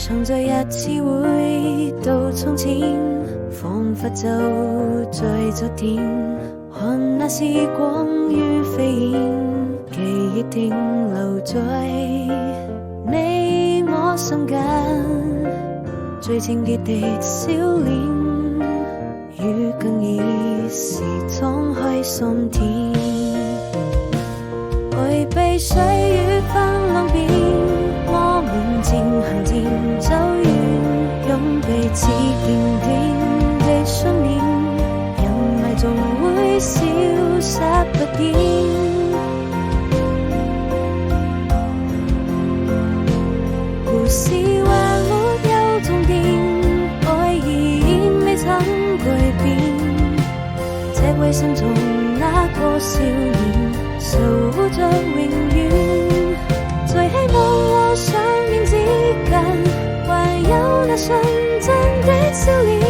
常在日子回到從前，彷彿就在昨天，看那時光如飛燕，記憶停留在你我心間，最清潔的笑臉，與更易時敞開心田，回避歲月翻浪邊，我們漸行漸走遠，用彼此堅定的信念，人愛總會消失不見。故事還沒有終點，愛已未曾改變，這位心中那個少年守護着永遠，在希望和想念之間，還有那純真的笑臉。